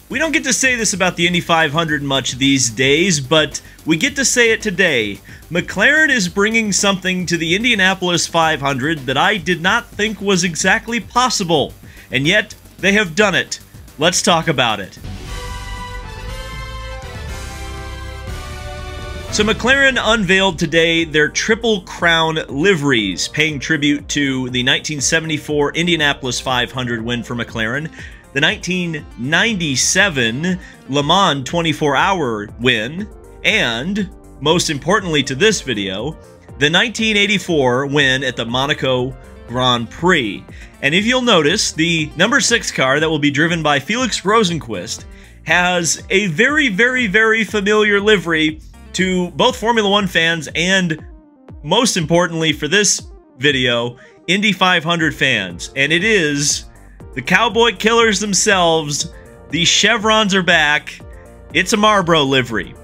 We don't get to say this about the Indy 500 much these days, but we get to say it today. McLaren is bringing something to the Indianapolis 500 that I did not think was exactly possible, and yet they have done it. Let's talk about it. So McLaren unveiled today their Triple Crown liveries, paying tribute to the 1974 Indianapolis 500 win for McLaren, the 1997 Le Mans 24-hour win, and, most importantly to this video, the 1984 win at the Monaco Grand Prix. And if you'll notice, the number 6 car that will be driven by Felix Rosenqvist has a very, very, very familiar livery to both Formula One fans and, most importantly for this video, Indy 500 fans. And it is the Cowboy Killers themselves. The chevrons are back. It's a Marlboro livery.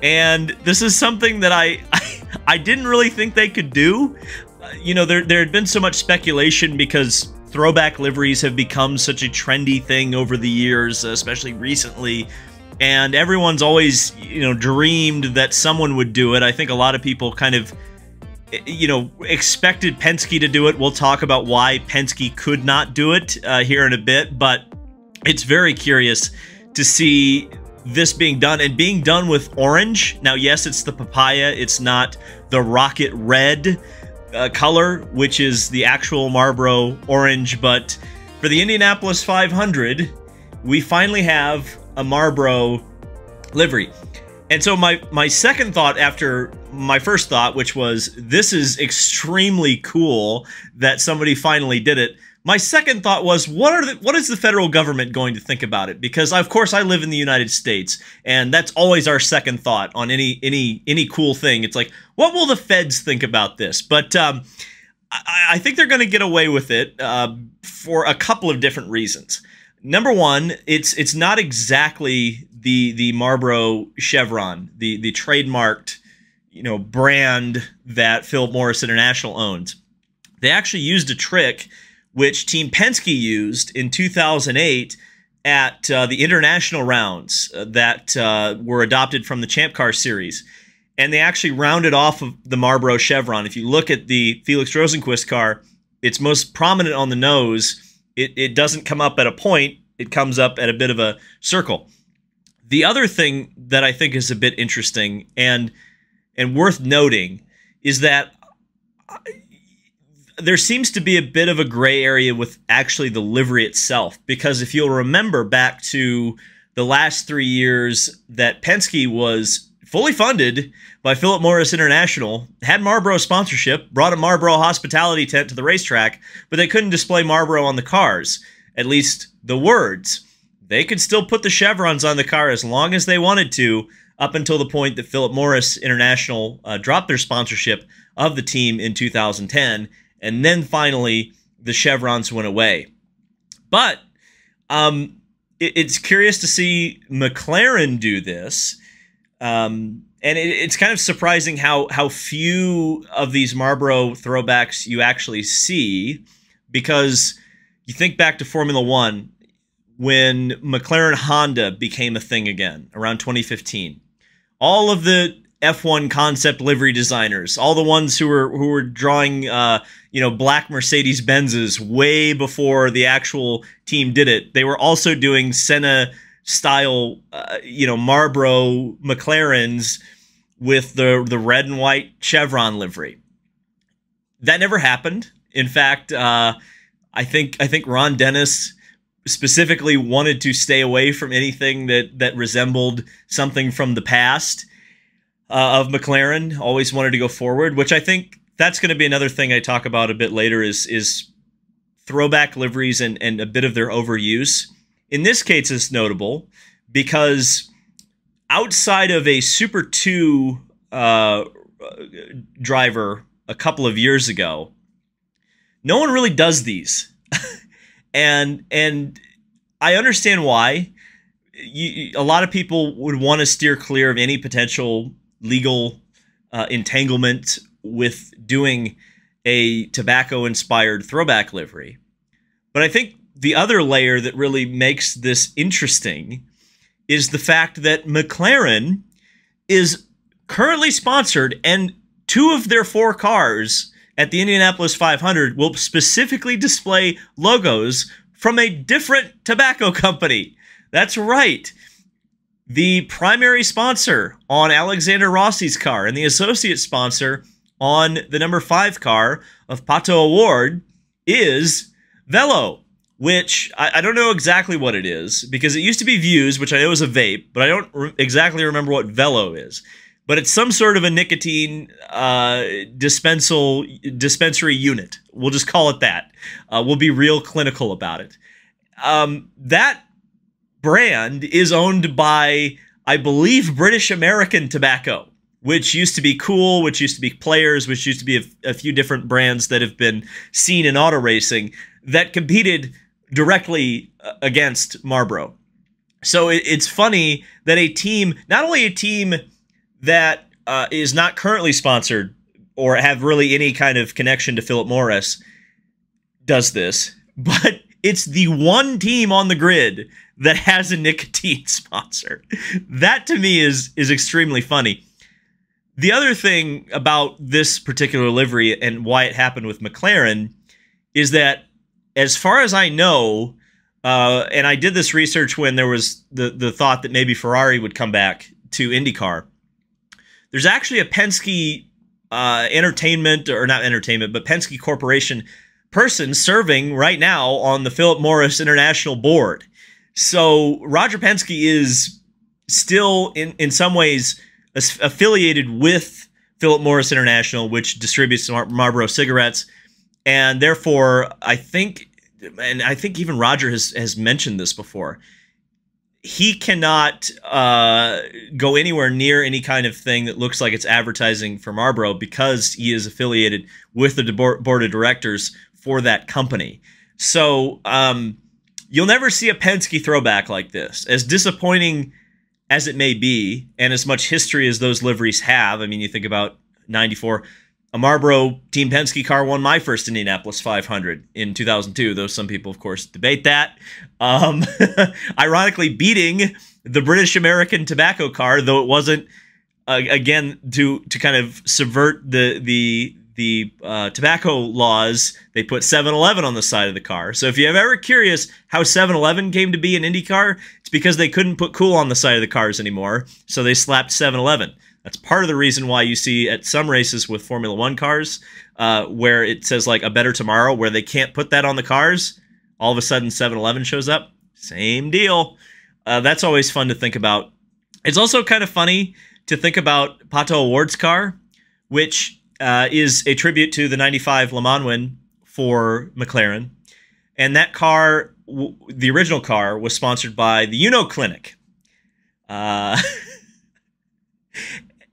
And this is something that I didn't really think they could do. You know, there had been so much speculation because throwback liveries have become such a trendy thing over the years, especially recently. And everyone's always, you know, dreamed that someone would do it. I think a lot of people kind of, you know, expected Penske to do it. We'll talk about why Penske could not do it here in a bit, but it's very curious to see this being done, and being done with orange. Now, yes, it's the papaya. It's not the rocket red color, which is the actual Marlboro orange, but for the Indianapolis 500, we finally have a Marlboro livery. And so my second thought after my first thought, which was, this is extremely cool that somebody finally did it. My second thought was, what is the federal government going to think about it? Because of course I live in the United States, and that's always our second thought on any cool thing. It's like, what will the feds think about this? But I think they're going to get away with it for a couple of different reasons. Number one, it's not exactly the Marlboro chevron, the trademarked, you know, brand that Philip Morris International owns. They actually used a trick which Team Penske used in 2008 at the international rounds that were adopted from the Champ Car series. And they actually rounded off of the Marlboro chevron. If you look at the Felix Rosenqvist car, it's most prominent on the nose. It doesn't come up at a point. It comes up at a bit of a circle. The other thing that I think is a bit interesting and worth noting is that there seems to be a bit of a gray area with actually the livery itself, because if you'll remember back to the last 3 years that Penske was fully funded by Philip Morris International, had Marlboro sponsorship, brought a Marlboro hospitality tent to the racetrack, but they couldn't display Marlboro on the cars, at least the words. They could still put the chevrons on the car as long as they wanted to, up until the point that Philip Morris International dropped their sponsorship of the team in 2010, and then finally the chevrons went away. But it's curious to see McLaren do this. And it's kind of surprising how few of these Marlboro throwbacks you actually see, because you think back to Formula One when McLaren Honda became a thing again around 2015. All of the F1 concept livery designers, all the ones who were drawing you know, black Mercedes Benzes way before the actual team did it. They were also doing Senna style, you know, Marlboro McLarens with the red and white chevron livery. That never happened. In fact, I think Ron Dennis specifically wanted to stay away from anything that resembled something from the past of McLaren. Always wanted to go forward, which I think that's going to be another thing I talk about a bit later is throwback liveries and a bit of their overuse. In this case, it's notable because outside of a Super 2 driver a couple of years ago, no one really does these. and I understand why. A lot of people would want to steer clear of any potential legal entanglement with doing a tobacco-inspired throwback livery. But I think the other layer that really makes this interesting is the fact that McLaren is currently sponsored, and 2 of their 4 cars at the Indianapolis 500 will specifically display logos from a different tobacco company. That's right. The primary sponsor on Alexander Rossi's car and the associate sponsor on the number 5 car of Pato O'Ward is Velo, which I don't know exactly what it is, because it used to be Views, which I know is a vape, but I don't exactly remember what Velo is. But it's some sort of a nicotine dispensary unit. We'll just call it that. We'll be real clinical about it. That brand is owned by, I believe, British American Tobacco, which used to be Cool, which used to be Players, which used to be a few different brands that have been seen in auto racing that competed directly against Marlboro. So it's funny that a team, not only a team that is not currently sponsored or have really any kind of connection to Philip Morris does this, but it's the one team on the grid that has a nicotine sponsor. That to me is extremely funny. The other thing about this particular livery and why it happened with McLaren is that, as far as I know, and I did this research when there was the thought that maybe Ferrari would come back to IndyCar, there's actually a Penske entertainment, or not entertainment, but Penske Corporation person serving right now on the Philip Morris International Board. So Roger Penske is still, in some ways, affiliated with Philip Morris International, which distributes Marlboro cigarettes. And therefore, I think even Roger has mentioned this before, he cannot go anywhere near any kind of thing that looks like it's advertising for Marlboro, because he is affiliated with the board of directors for that company. So you'll never see a Penske throwback like this. As disappointing as it may be, and as much history as those liveries have, I mean, you think about 94, a Marlboro Team Penske car won my first Indianapolis 500 in 2002, though some people, of course, debate that. Ironically, beating the British American tobacco car, though it wasn't, again, to kind of subvert the tobacco laws, they put 7-Eleven on the side of the car. So if you're ever curious how 7-Eleven came to be an Indy car, it's because they couldn't put Cool on the side of the cars anymore, so they slapped 7-Eleven. That's part of the reason why you see at some races with Formula One cars where it says like a better tomorrow, where they can't put that on the cars. All of a sudden 7-Eleven shows up. Same deal. That's always fun to think about. It's also kind of funny to think about Pato O'Ward's car, which is a tribute to the 95 Le Mans win for McLaren. And that car, the original car, was sponsored by the Uno Clinic.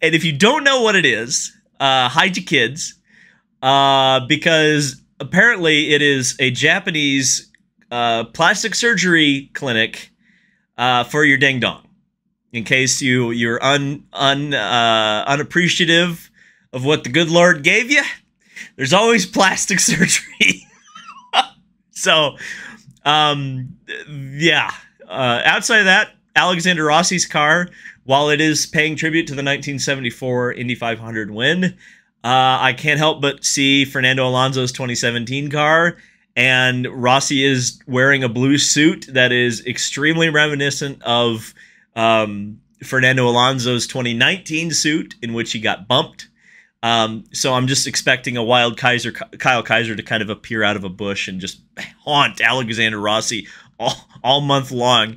And if you don't know what it is, hide your kids, because apparently it is a Japanese plastic surgery clinic for your ding dong. In case you're unappreciative of what the good Lord gave you, there's always plastic surgery. So, yeah. Outside of that, Alexander Rossi's car, while it is paying tribute to the 1974 Indy 500 win, I can't help but see Fernando Alonso's 2017 car, and Rossi is wearing a blue suit that is extremely reminiscent of Fernando Alonso's 2019 suit, in which he got bumped. So I'm just expecting a wild Kyle Kaiser to kind of appear out of a bush and just haunt Alexander Rossi all month long.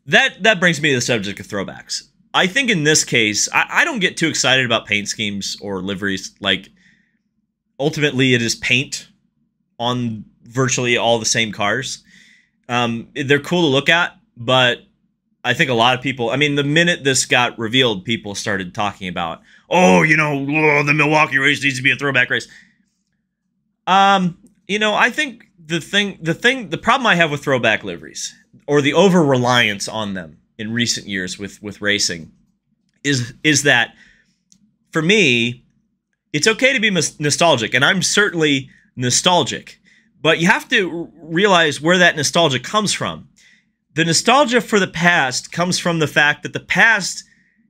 That brings me to the subject of throwbacks. I think in this case, I don't get too excited about paint schemes or liveries. Like, ultimately, it is paint on virtually all the same cars. They're cool to look at, but I think a lot of people, I mean, the minute this got revealed, people started talking about, oh, you know, the Milwaukee race needs to be a throwback race. You know, I think the problem I have with throwback liveries, or the over-reliance on them in recent years with racing, is that, for me, it's okay to be nostalgic, and I'm certainly nostalgic, but you have to realize where that nostalgia comes from. the nostalgia for the past comes from the fact that the past,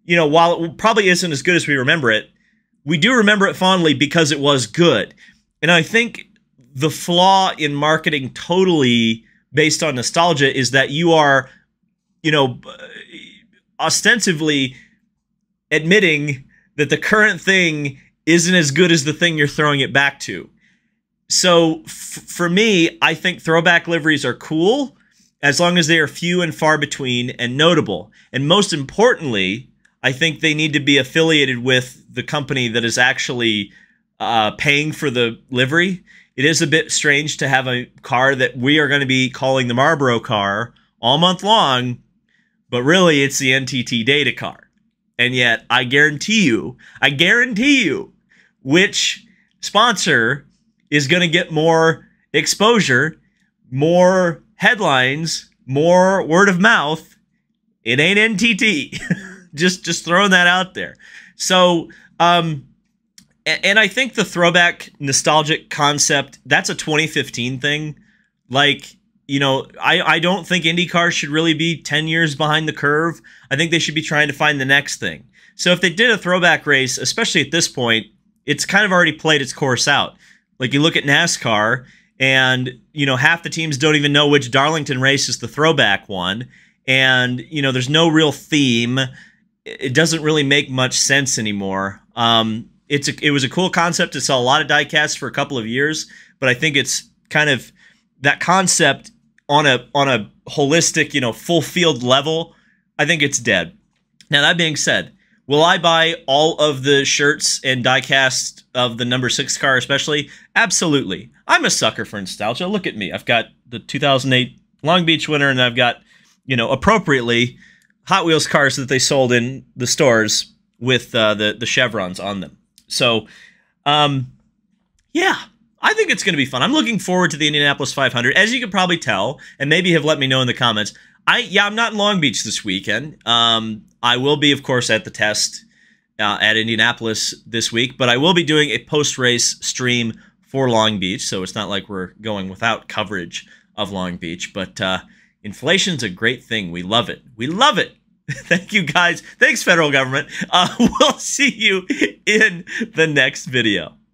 you know, while it probably isn't as good as we remember it, we do remember it fondly because it was good. And I think the flaw in marketing totally based on nostalgia is that you are, you know, ostensibly admitting that the current thing isn't as good as the thing you're throwing it back to. So for me, I think throwback liveries are cool as long as they are few and far between and notable. And most importantly, I think they need to be affiliated with the company that is actually paying for the livery. It is a bit strange to have a car that we are going to be calling the Marlboro car all month long, but really it's the NTT data car. And yet I guarantee you, which sponsor is going to get more exposure, more headlines, more word of mouth. It ain't NTT. just throwing that out there. So, and I think the throwback nostalgic concept, that's a 2015 thing. Like, you know, I don't think Indy cars should really be 10 years behind the curve. I think they should be trying to find the next thing. So if they did a throwback race, especially at this point, it's kind of already played its course out. Like you look at NASCAR and, you know, half the teams don't even know which Darlington race is the throwback one. And, you know, there's no real theme. It doesn't really make much sense anymore. It was a cool concept to sell a lot of diecasts for a couple of years, but I think it's kind of that concept on a holistic, you know, full field level. I think it's dead. Now, that being said, will I buy all of the shirts and diecast of the number 6 car especially? Absolutely. I'm a sucker for nostalgia. Look at me. I've got the 2008 Long Beach winner, and I've got, you know, appropriately Hot Wheels cars that they sold in the stores with the chevrons on them. So, yeah, I think it's going to be fun. I'm looking forward to the Indianapolis 500. As you can probably tell, and maybe have let me know in the comments, I'm not in Long Beach this weekend. I will be, of course, at the test at Indianapolis this week, but I will be doing a post-race stream for Long Beach, so it's not like we're going without coverage of Long Beach. But inflation's a great thing. We love it. We love it. Thank you, guys. Thanks, federal government. We'll see you in the next video.